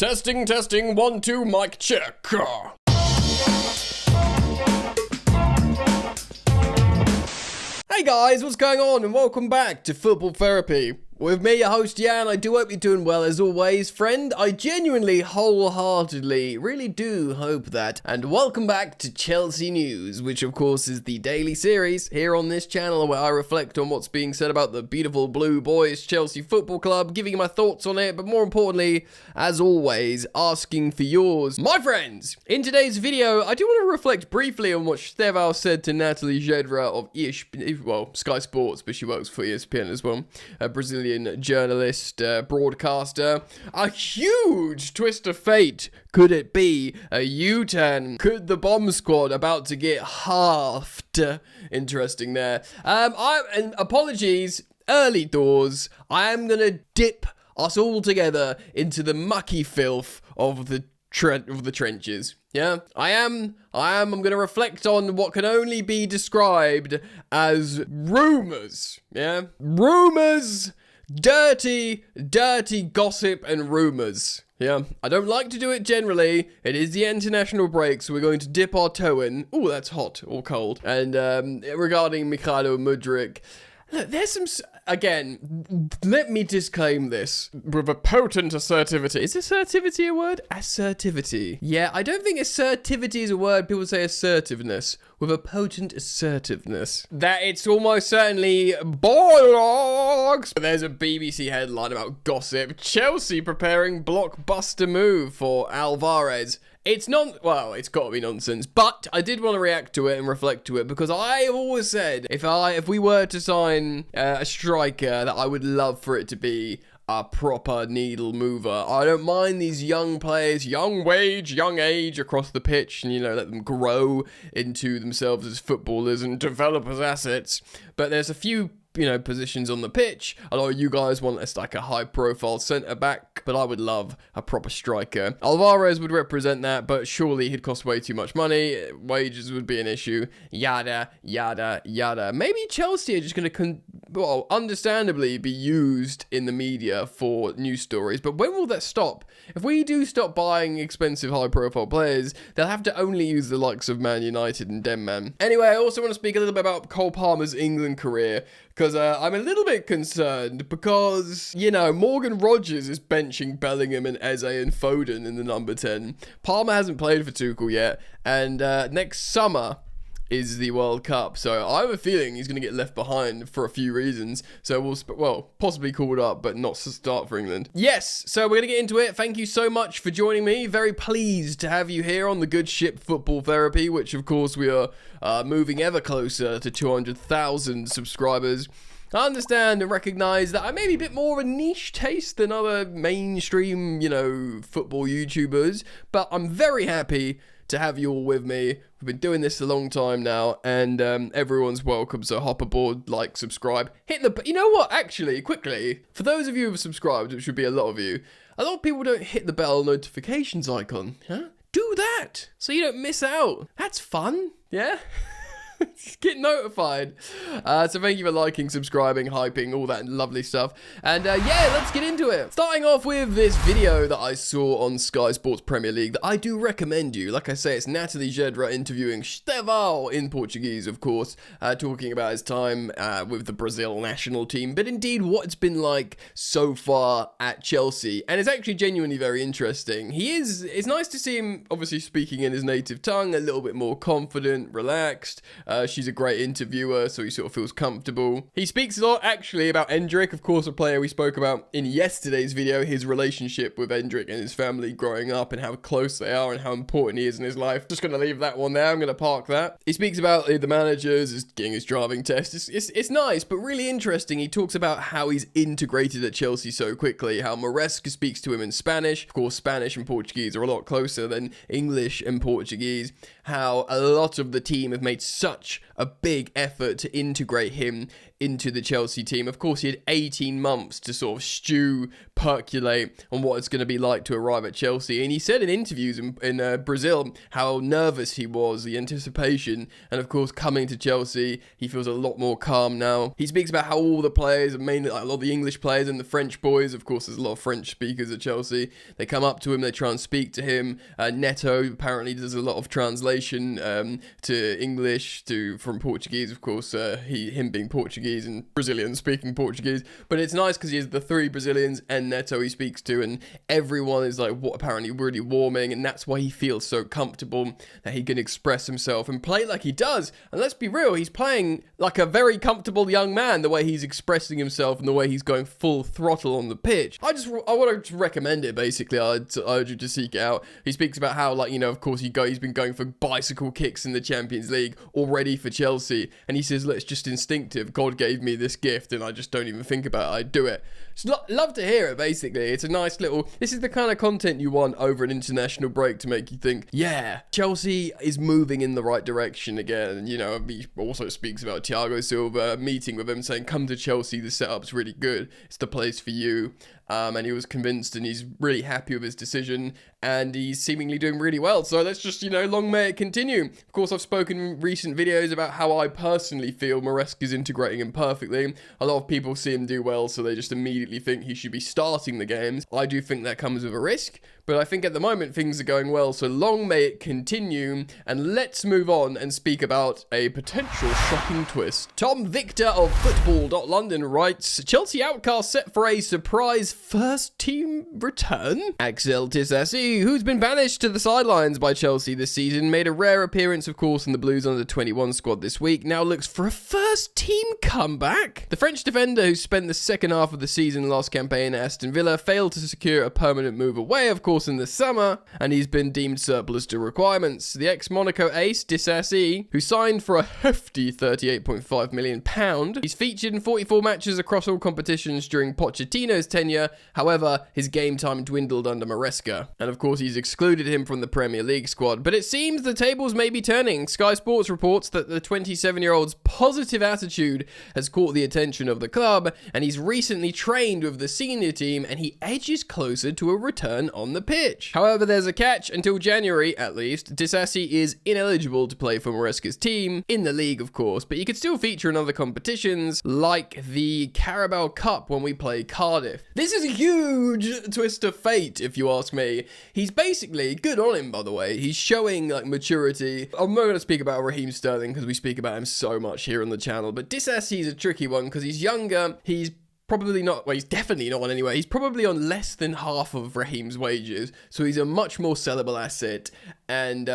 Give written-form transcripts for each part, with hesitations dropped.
Testing, testing, 1, 2, mic check. Hey guys, what's going on? And welcome back to Football Therapy. With me, your host, Jan. I do hope you're doing well as always. Friend, I genuinely, wholeheartedly, really do hope that. And welcome back to Chelsea News, which of course is the daily series here on this channel where I reflect on what's being said about the beautiful Blue Boys Chelsea Football Club, giving you my thoughts on it, but more importantly, as always, asking for yours. My friends, in today's video, I do want to reflect briefly on what Estevao said to Natalie Jedra of Sky Sports, but she works for ESPN as well, a Brazilian journalist, broadcaster. A huge twist of fate. Could it be a U-turn? Could the bomb squad about to get halved? Interesting there. And apologies, early doors. I am gonna dip us all together into the mucky filth of the trenches. Yeah, I'm going to reflect on what can only be described as rumors. Yeah, rumors, dirty gossip and rumors. Yeah, I don't like to do it generally. It is the international break, so we're going to dip our toe in. Oh, that's hot or cold. And regarding Mikhailo Mudryk, look, there's some... Again, let me disclaim this with a potent assertivity. Is assertivity a word? Assertivity. Yeah, I don't think assertivity is a word. People say assertiveness. With a potent assertiveness. That it's almost certainly bollocks. There's a BBC headline about gossip. Chelsea preparing blockbuster move for Alvarez. It's it's got to be nonsense, but I did want to react to it and reflect to it because I have always said if we were to sign a striker that I would love for it to be a proper needle mover. I don't mind these young players, young wage, young age across the pitch and, let them grow into themselves as footballers and develop as assets, but there's a few positions on the pitch. I know you guys want us like a high-profile centre-back, but I would love a proper striker. Alvarez would represent that, but surely he'd cost way too much money. Wages would be an issue. Yada, yada, yada. Maybe Chelsea are just going to, understandably be used in the media for news stories, but when will that stop? If we do stop buying expensive high-profile players, they'll have to only use the likes of Man United and Denman. Anyway, I also want to speak a little bit about Cole Palmer's England career, because I'm a little bit concerned because, Morgan Rogers is benching Bellingham and Eze and Foden in the number 10. Palmer hasn't played for Tuchel yet, and next summer is the World Cup, so I have a feeling he's going to get left behind for a few reasons, so we'll possibly called up, but not to start for England. Yes, so we're going to get into it. Thank you so much for joining me. Very pleased to have you here on the good ship Football Therapy, which of course we are moving ever closer to 200,000 subscribers. I understand and recognise that I may be a bit more of a niche taste than other mainstream, football YouTubers, but I'm very happy to have you all with me. We've been doing this a long time now, and everyone's welcome, so hop aboard, like, subscribe, hit the... You know what, actually, quickly, for those of you who have subscribed, which would be a lot of people don't hit the bell notifications icon, huh? Do that, so you don't miss out. That's fun, yeah? Get notified. So thank you for liking, subscribing, hyping, all that lovely stuff. And let's get into it. Starting off with this video that I saw on Sky Sports Premier League that I do recommend you. Like I say, it's Natalie Jedra interviewing Estevao in Portuguese, of course, talking about his time with the Brazil national team, but indeed what it's been like so far at Chelsea. And it's actually genuinely very interesting. It's nice to see him obviously speaking in his native tongue, a little bit more confident, relaxed. She's a great interviewer, so he sort of feels comfortable. He speaks a lot, actually, about Mudryk, of course, a player we spoke about in yesterday's video, his relationship with Mudryk and his family growing up and how close they are and how important he is in his life. Just going to leave that one there. I'm going to park that. He speaks about the managers, getting his driving test. It's nice, but really interesting. He talks about how he's integrated at Chelsea so quickly, how Maresca speaks to him in Spanish. Of course, Spanish and Portuguese are a lot closer than English and Portuguese. How a lot of the team have made such such a big effort to integrate him into the Chelsea team. Of course, he had 18 months to sort of stew, percolate on what it's going to be like to arrive at Chelsea. And he said in interviews in Brazil how nervous he was, the anticipation. And of course, coming to Chelsea, he feels a lot more calm now. He speaks about how all the players, mainly like a lot of the English players and the French boys, of course, there's a lot of French speakers at Chelsea. They come up to him, they try and speak to him. Neto apparently does a lot of translation to English from Portuguese, of course, him being Portuguese and Brazilian speaking Portuguese. But it's nice because he has the 3 Brazilians and Neto he speaks to, and everyone is like apparently really warming, and that's why he feels so comfortable that he can express himself and play like he does. And let's be real, he's playing like a very comfortable young man, the way he's expressing himself and the way he's going full throttle on the pitch. I want to recommend it, basically. I'd urge you to seek it out. He speaks about how, like, you know, of course he's been going for bicycle kicks in the Champions League already for Chelsea, and he says, look, it's just instinctive. God gave me this gift and I just don't even think about it, I do it. Just love to hear it, basically. It's a nice little, this is the kind of content you want over an international break to make you think, yeah, Chelsea is moving in the right direction again. And, you know, he also speaks about Thiago Silva meeting with him, saying, come to Chelsea, the setup's really good, it's the place for you. And he was convinced, and he's really happy with his decision, and he's seemingly doing really well. So let's just, you know, long may it continue. Of course, I've spoken in recent videos about how I personally feel Mudryk is integrating him perfectly. A lot of people see him do well, so they just immediately think he should be starting the games. I do think that comes with a risk, but I think at the moment things are going well, so long may it continue. And let's move on and speak about a potential shocking twist. Tom Victor of Football.London writes, Chelsea outcast set for a surprise first team return. Axel Disasi, who's been banished to the sidelines by Chelsea this season, made a rare appearance, of course, in the Blues under-21 squad this week, now looks for a first team comeback. The French defender, who spent the second half of the season last campaign at Aston Villa, failed to secure a permanent move away, of course, in the summer, and he's been deemed surplus to requirements. The ex-Monaco ace, Disasi, who signed for a hefty £38.5 million, he's featured in 44 matches across all competitions during Pochettino's tenure. However, his game time dwindled under Maresca, and of course he's excluded him from the Premier League squad. But it seems the tables may be turning. Sky Sports reports that the 27-year-old's positive attitude has caught the attention of the club, and he's recently trained with the senior team, and he edges closer to a return on the pitch. However, there's a catch. Until January, at least, Disasi is ineligible to play for Maresca's team, in the league of course, but he could still feature in other competitions, like the Carabao Cup when we play Cardiff. This is a huge twist of fate, if you ask me. He's basically, good on him by the way, he's showing like maturity. I'm not going to speak about Raheem Sterling because we speak about him so much here on the channel, but Disasi is a tricky one because he's younger, he's probably not, well, he's definitely not on anyway. He's probably on less than half of Raheem's wages, so he's a much more sellable asset. And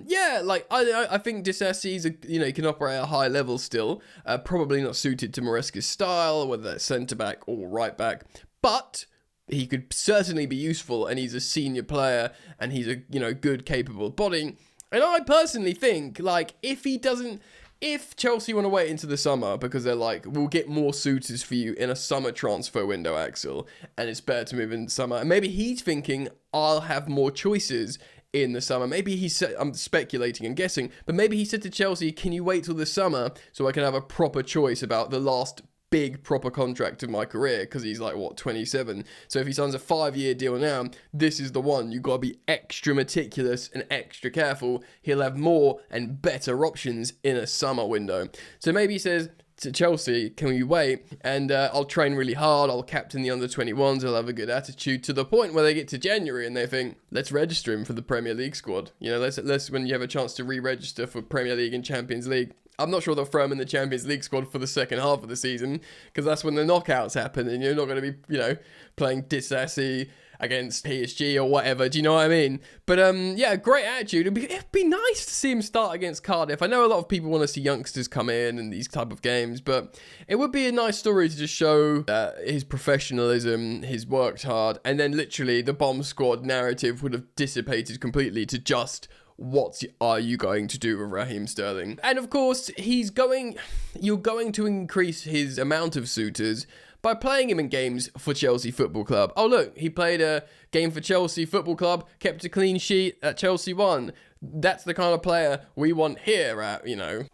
yeah, like I think Disasi's he can operate at a high level still. Probably not suited to Maresca's style, whether that's centre back or right back, but he could certainly be useful. And he's a senior player, and he's a good, capable body. And I personally think, like, if Chelsea want to wait into the summer because they're like, we'll get more suitors for you in a summer transfer window, Axel, and it's better to move in the summer. And maybe he's thinking, I'll have more choices in the summer. Maybe he said, I'm speculating and guessing, but maybe he said to Chelsea, can you wait till the summer so I can have a proper choice about the last big proper contract of my career, because he's like, what, 27? So if he signs a 5-year deal now, this is the one. You've got to be extra meticulous and extra careful. He'll have more and better options in a summer window. So maybe he says to Chelsea, can we wait? And I'll train really hard, I'll captain the under-21s, I'll have a good attitude, to the point where they get to January and they think, let's register him for the Premier League squad. Let's when you have a chance to re-register for Premier League and Champions League. I'm not sure they'll throw him in the Champions League squad for the second half of the season, because that's when the knockouts happen, and you're not going to be, playing Disasi against PSG or whatever. Do you know what I mean? But yeah, great attitude. It'd be nice to see him start against Cardiff. I know a lot of people want to see youngsters come in these type of games, but it would be a nice story to just show his professionalism, he's worked hard, and then literally the bomb squad narrative would have dissipated completely to just, what are you going to do with Raheem Sterling? And of course, you're going to increase his amount of suitors by playing him in games for Chelsea Football Club. Oh look, he played a game for Chelsea Football Club, kept a clean sheet, at Chelsea won. That's the kind of player we want here at, you know,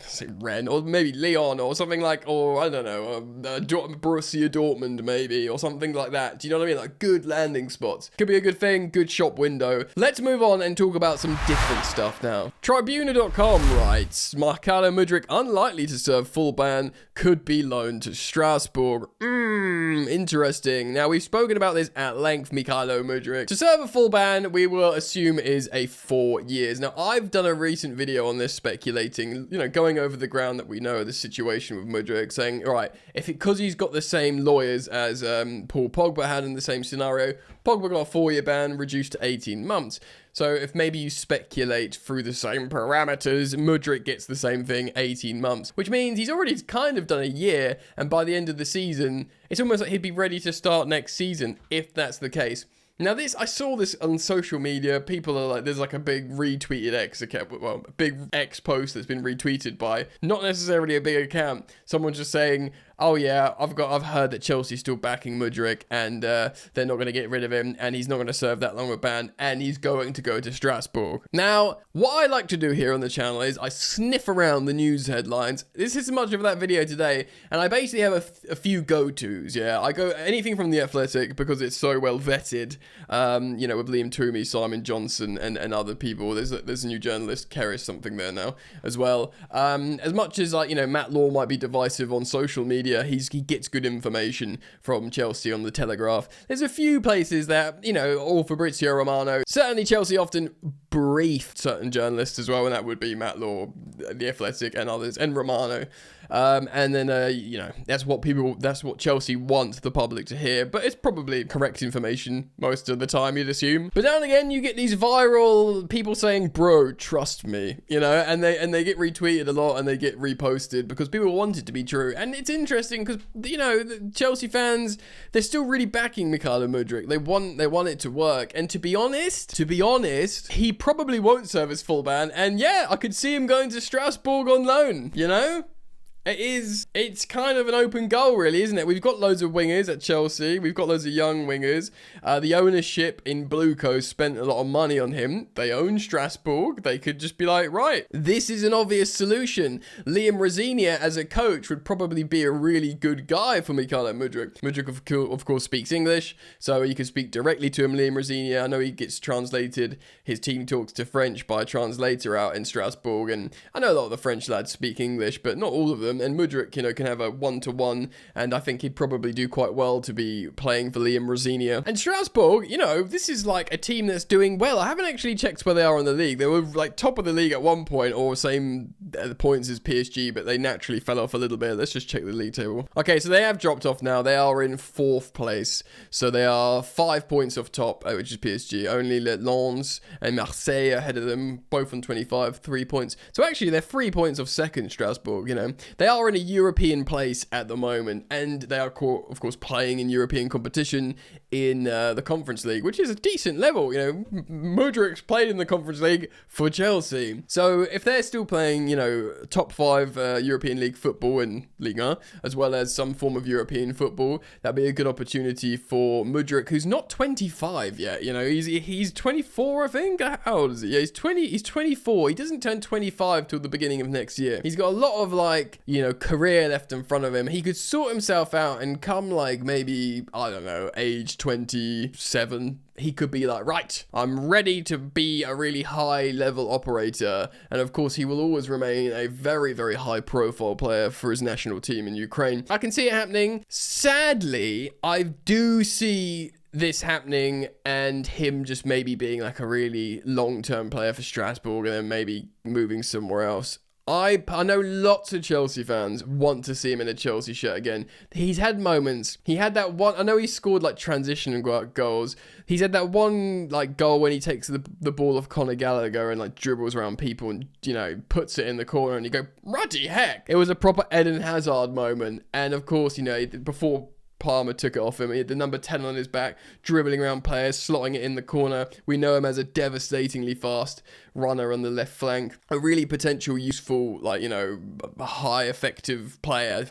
say Rennes, or maybe Lyon, or something like, or I don't know, Borussia Dortmund maybe, or something like that. Do you know what I mean? Like good landing spots. Could be a good thing, good shop window. Let's move on and talk about some different stuff now. Tribuna.com writes, Mykhailo Mudryk unlikely to serve full ban, could be loaned to Strasbourg. Interesting. Now, we've spoken about this at length, Mykhailo Mudryk. To serve a full ban, we will assume is a 4 years. Now, I've done a recent video on this speculating, you know, going over the ground that we know of the situation with Mudryk, saying, all right, because he's got the same lawyers as Paul Pogba had in the same scenario, Pogba got a 4-year ban reduced to 18 months. So if maybe you speculate through the same parameters, Mudryk gets the same thing, 18 months, which means he's already kind of done a year, and by the end of the season, it's almost like he'd be ready to start next season, if that's the case. Now I saw this on social media. People are like, there's like a big retweeted X account, well, a big X post that's been retweeted by not necessarily a big account. Someone just saying, oh yeah, I've heard that Chelsea's still backing Mudryk, and they're not going to get rid of him, and he's not going to serve that long of a ban, and he's going to go to Strasbourg. Now, what I like to do here on the channel is I sniff around the news headlines. This isn't much of that video today, and I basically have a few go-tos, yeah. I go anything from The Athletic, because it's so well vetted, you know, with Liam Toomey, Simon Johnson, and other people. There's a new journalist, Keris something there now, as well. As much as, like, you know, Matt Law might be divisive on social media, he gets good information from Chelsea on the Telegraph. There's a few places that, you know, or Fabrizio Romano. Certainly Chelsea often briefed certain journalists as well, and that would be Matt Law, The Athletic, and others, and Romano. And then, you know, that's what Chelsea wants the public to hear, but it's probably correct information most of the time, you'd assume. But now and again, you get these viral people saying, bro, trust me, you know, and they get retweeted a lot, and they get reposted because people want it to be true. And it's interesting because, you know, the Chelsea fans, they're still really backing Mykhailo Mudryk. They want it to work. And to be honest, he probably won't serve his full ban. And yeah, I could see him going to Strasbourg on loan, you know? It's kind of an open goal, really, isn't it? We've got loads of wingers at Chelsea. We've got loads of young wingers. The ownership in Blue Coast spent a lot of money on him. They own Strasbourg. They could just be like, right, this is an obvious solution. Liam Rosenior as a coach would probably be a really good guy for Mykhailo Mudryk. Mudryk, of course, speaks English, so you can speak directly to him, Liam Rosenior. I know he gets translated. His team talks to French by a translator out in Strasbourg, and I know a lot of the French lads speak English, but not all of them. And Mudryk, you know, can have a 1-to-1, and I think he'd probably do quite well to be playing for Liam Rosenior. And Strasbourg, you know, this is like a team that's doing well. I haven't actually checked where they are in the league. They were like top of the league at one point, or same points as PSG, but they naturally fell off a little bit. Let's just check the league table. Okay, so they have dropped off now. They are in 4th place, so they are 5 points off top, which is PSG. Only Lens and Marseille ahead of them, both on 25, 3 points. So actually, they're 3 points off second, Strasbourg, you know. They are in a European place at the moment, and they are, of course, playing in European competition in the Conference League, which is a decent level. You know, Mudryk's played in the Conference League for Chelsea. So if they're still playing, you know, top 5 European League football in Ligue 1, as well as some form of European football, that'd be a good opportunity for Mudryk, who's not 25 yet. You know, he's 24, I think. How old is he? Yeah, he's 24. He doesn't turn 25 till the beginning of next year. He's got a lot of, like, you know, career left in front of him. He could sort himself out and come, like, maybe, I don't know, age 27, he could be like, right, I'm ready to be a really high level operator. And of course, he will always remain a very, very high profile player for his national team in Ukraine. I can see it happening. Sadly, I do see this happening and him just maybe being like a really long-term player for Strasbourg and then maybe moving somewhere else. I know lots of Chelsea fans want to see him in a Chelsea shirt again. He's had moments. He had that one. I know he scored like transition goals. He's had that one like goal when he takes the ball off Conor Gallagher and like dribbles around people and, you know, puts it in the corner and you go, ruddy heck. It was a proper Eden Hazard moment. And of course, you know, before Palmer took it off him, he had the number 10 on his back, dribbling around players, slotting it in the corner. We know him as a devastatingly fast runner on the left flank. A really potential, useful, like, you know, high effective player.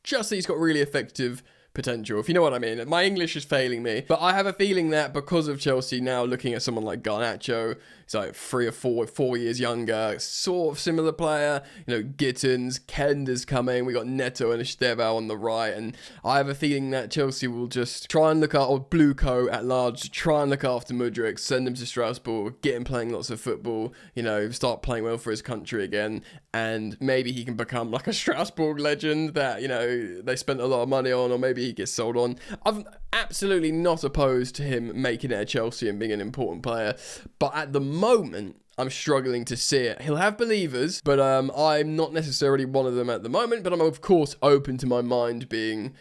Just that he's got really effective potential, if you know what I mean. My English is failing me, but I have a feeling that because of Chelsea now looking at someone like Garnacho, he's like 4 years younger, sort of similar player, you know, Gittins, Kender's coming, we got Neto and Estevao on the right, and I have a feeling that Chelsea will just try and look at, or Blue Co at large, try and look after Mudryk, send him to Strasbourg, get him playing lots of football, you know, start playing well for his country again, and maybe he can become like a Strasbourg legend that, you know, they spent a lot of money on, or maybe he gets sold on. I'm absolutely not opposed to him making it at Chelsea and being an important player, but at the moment, I'm struggling to see it. He'll have believers, but I'm not necessarily one of them at the moment, but I'm of course open to my mind being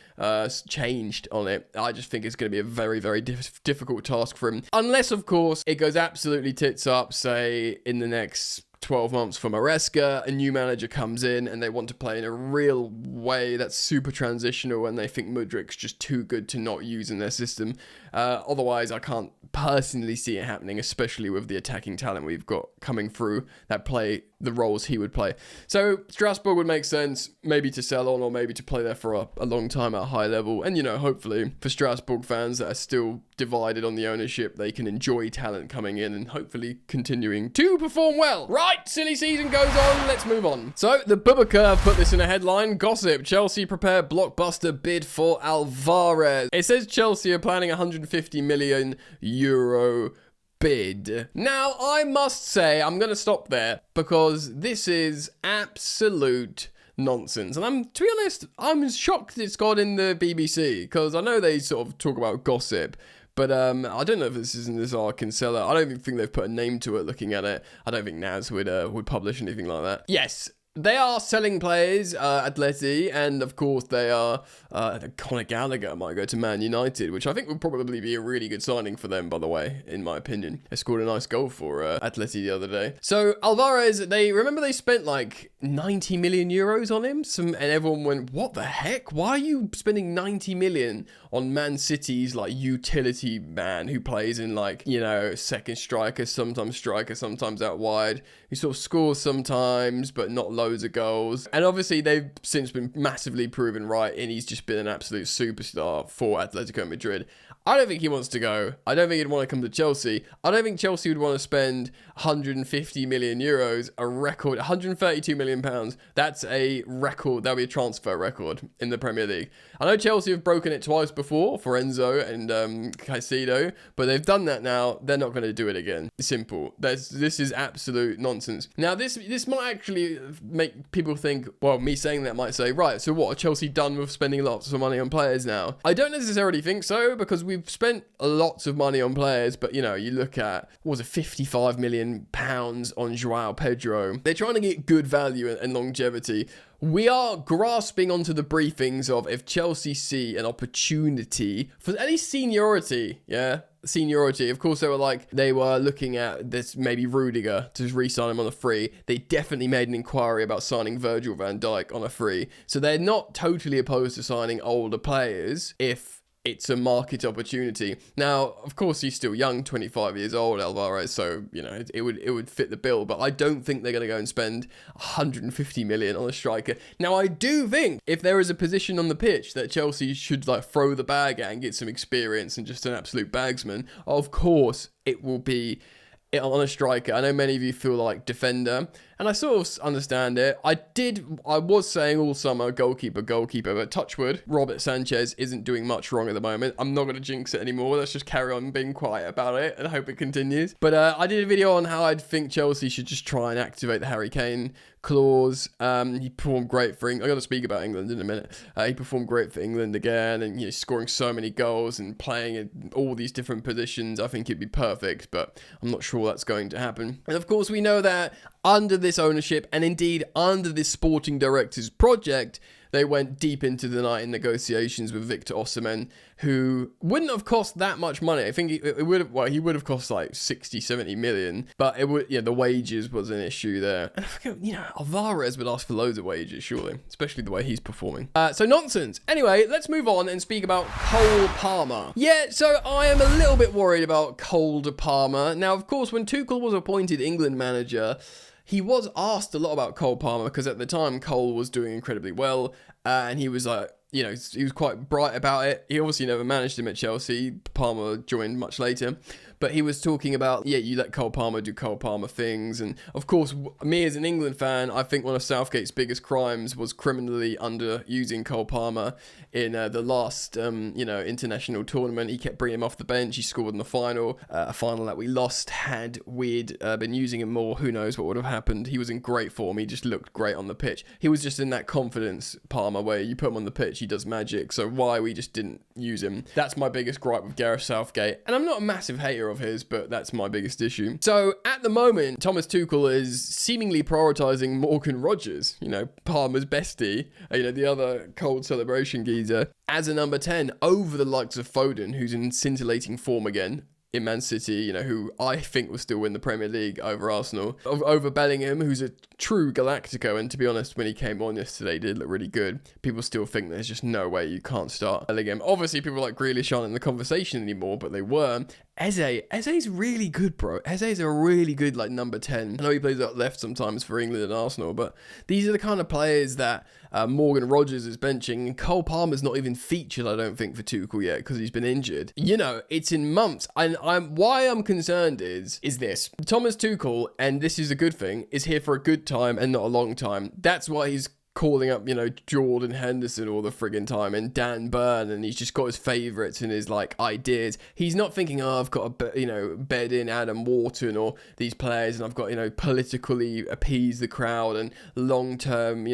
changed on it. I just think it's going to be a very, very difficult task for him. Unless, of course, it goes absolutely tits up, say, in the next 12 months for Maresca, a new manager comes in and they want to play in a real way that's super transitional and they think Mudryk's just too good to not use in their system. Otherwise, I can't personally see it happening, especially with the attacking talent we've got coming through that play the roles he would play. So Strasbourg would make sense, maybe to sell on or maybe to play there for a long time at a high level. And, you know, hopefully for Strasbourg fans that are still divided on the ownership, they can enjoy talent coming in and hopefully continuing to perform well. Right, silly season goes on, let's move on. So the Bubaka have put this in a headline. Gossip, Chelsea prepare blockbuster bid for Alvarez. It says Chelsea are planning 150 million euro bid. Now, I must say, I'm going to stop there because this is absolute nonsense. And to be honest, I'm shocked it's got in the BBC because I know they sort of talk about gossip. But I don't know if this is in this Arkansas. I don't even think they've put a name to it looking at it. I don't think Naz would publish anything like that. Yes. They are selling players, Atleti, and of course they are, Conor Gallagher might go to Man United, which I think would probably be a really good signing for them, by the way, in my opinion. They scored a nice goal for Atleti the other day. So Alvarez, they spent like 90 million euros on him, and everyone went, what the heck? Why are you spending 90 million on Man City's like utility man who plays in like, you know, second striker, sometimes out wide, who sort of scores sometimes, but not loads of goals. And obviously they've since been massively proven right, and he's just been an absolute superstar for Atletico Madrid. I don't think he wants to go. I don't think he'd want to come to Chelsea. I don't think Chelsea would want to spend 150 million euros, a record, 132 million pounds. That's a record. That'll be a transfer record in the Premier League. I know Chelsea have broken it twice before for Enzo and Caicedo, but they've done that now. They're not going to do it again. Simple. This is absolute nonsense. Now, this might actually make people think, well, me saying that might say, right, so what, are Chelsea done with spending lots of money on players now? I don't necessarily think so, because we've spent lots of money on players, but, you know, you look at, what was it, 55 million pounds on Joao Pedro. They're trying to get good value and longevity. We are grasping onto the briefings of if Chelsea see an opportunity for any seniority, seniority. Of course, they were looking at this, maybe Rudiger to re-sign him on a free. They definitely made an inquiry about signing Virgil van Dijk on a free. So they're not totally opposed to signing older players if it's a market opportunity. Now, of course, he's still young, 25 years old, Alvarez, so, you know, it would fit the bill, but I don't think they're going to go and spend 150 million on a striker. Now, I do think if there is a position on the pitch that Chelsea should, like, throw the bag at and get some experience and just an absolute bagsman, of course, it will be on a striker. I know many of you feel like defender, and I sort of understand it. I was saying all summer, goalkeeper, but touch wood, Robert Sanchez isn't doing much wrong at the moment. I'm not going to jinx it anymore. Let's just carry on being quiet about it and hope it continues. But I did a video on how I'd think Chelsea should just try and activate the Harry Kane clause. He performed great for England. I'm going to speak about England in a minute. He performed great for England again, and, you know, scoring so many goals and playing in all these different positions. I think it'd be perfect, but I'm not sure that's going to happen. And of course, we know that under this ownership, and indeed under this sporting director's project, they went deep into the night in negotiations with Victor Osimhen, who wouldn't have cost that much money. I think it would have, well, he would have cost like 60, 70 million, but it would, the wages was an issue there. And I forget, Alvarez would ask for loads of wages, surely, especially the way he's performing. So nonsense. Anyway, let's move on and speak about Cole Palmer. Yeah, so I am a little bit worried about Cole Palmer. Now, of course, when Tuchel was appointed England manager, he was asked a lot about Cole Palmer because at the time Cole was doing incredibly well, and he was like you know, he was quite bright about it. He obviously never managed him at Chelsea. Palmer joined much later. But he was talking about, yeah, you let Cole Palmer do Cole Palmer things. And of course, me as an England fan, I think one of Southgate's biggest crimes was criminally underusing Cole Palmer in the last, international tournament. He kept bringing him off the bench. He scored in the final, a final that we lost. Had we'd been using him more, who knows what would have happened. He was in great form. He just looked great on the pitch. He was just in that confidence, Palmer, where you put him on the pitch, he does magic. So why we just didn't use him? That's my biggest gripe with Gareth Southgate. And I'm not a massive hater of his, but that's my biggest issue. So at the moment, Thomas Tuchel is seemingly prioritizing Morgan Rogers, Palmer's bestie, the other cold celebration geezer, as a number 10 over the likes of Foden, who's in scintillating form again in Man City, who I think will still win the Premier League over Arsenal, over Bellingham, who's a true Galactico, and to be honest, when he came on yesterday, he did look really good. People still think there's just no way you can't start Bellingham. Obviously, people like Grealish aren't in the conversation anymore, but they were. Eze's really good, bro. Eze's a really good, number 10. I know he plays out left sometimes for England and Arsenal, but these are the kind of players that Morgan Rogers is benching, and Cole Palmer's not even featured, I don't think, for Tuchel yet, because he's been injured. It's in months, and why I'm concerned is this. Thomas Tuchel, and this is a good thing, is here for a good time and not a long time. That's why he's calling up, Jordan Henderson all the friggin' time and Dan Burn, and he's just got his favourites and his, ideas. He's not thinking, I've got to, bed in Adam Wharton or these players, and I've got, politically appease the crowd and long-term,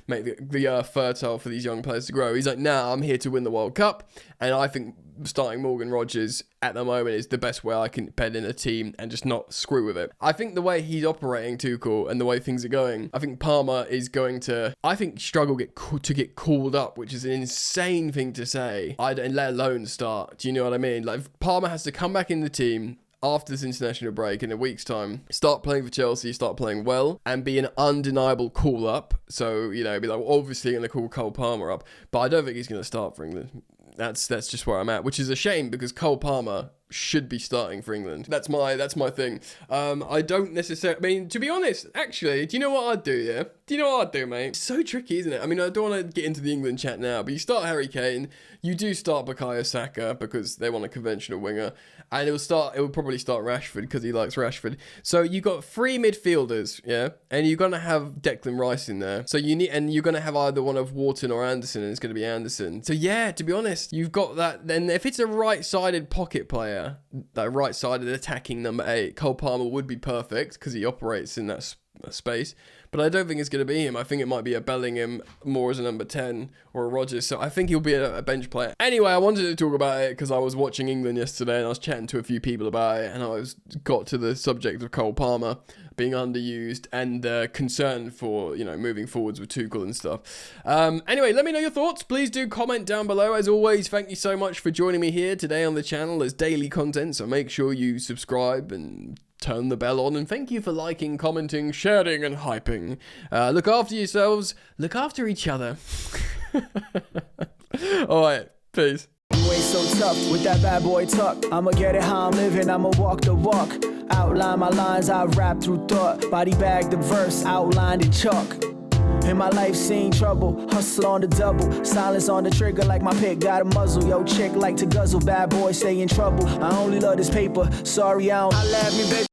make the earth fertile for these young players to grow. He's like, nah, I'm here to win the World Cup, and I think starting Morgan Rogers at the moment is the best way I can bed in a team and just not screw with it. I think the way he's operating, Tuchel, and the way things are going, I think Palmer is going to, struggle to get called up, which is an insane thing to say, let alone start. Do you know what I mean? Palmer has to come back in the team after this international break in a week's time, start playing for Chelsea, start playing well, and be an undeniable call up. So, be obviously going to call Cole Palmer up, but I don't think he's going to start for England. That's just where I'm at, which is a shame because Cole Palmer should be starting for England. That's my thing. I don't necessarily, to be honest, actually, do you know what I'd do, yeah? Do you know what I'd do, mate? It's so tricky, isn't it? I don't want to get into the England chat now, but you start Harry Kane, you do start Bukayo Saka because they want a conventional winger, and it will probably start Rashford because he likes Rashford. So you got 3 midfielders, yeah? And you're going to have Declan Rice in there. So you're going to have either one of Wharton or Anderson, and it's going to be Anderson. So yeah, to be honest, you've got that. Then if it's a right-sided pocket player, that right-sided attacking number 8, Cole Palmer would be perfect because he operates in that space. But I don't think it's going to be him. I think it might be a Bellingham more as a number 10 or a Rodgers. So I think he'll be a bench player. Anyway, I wanted to talk about it because I was watching England yesterday and I was chatting to a few people about it, and I got to the subject of Cole Palmer being underused and concern for, moving forwards with Tuchel and stuff. Anyway, let me know your thoughts. Please do comment down below. As always, thank you so much for joining me here today on the channel. There's daily content, so make sure you subscribe and turn the bell on, and thank you for liking, commenting, sharing, and hyping. Look after yourselves, look after each other. Alright, peace. You ain't so tough with that bad boy tuck. I'ma get it how I'm living, I'ma walk the walk. Outline my lines, I rap through thought. Body bag the verse, outlined in chalk. In my life seen trouble, hustle on the double. Silence on the trigger like my pick got a muzzle. Yo, chick like to guzzle, bad boy stay in trouble. I only love this paper, sorry I don't. I laugh me, baby.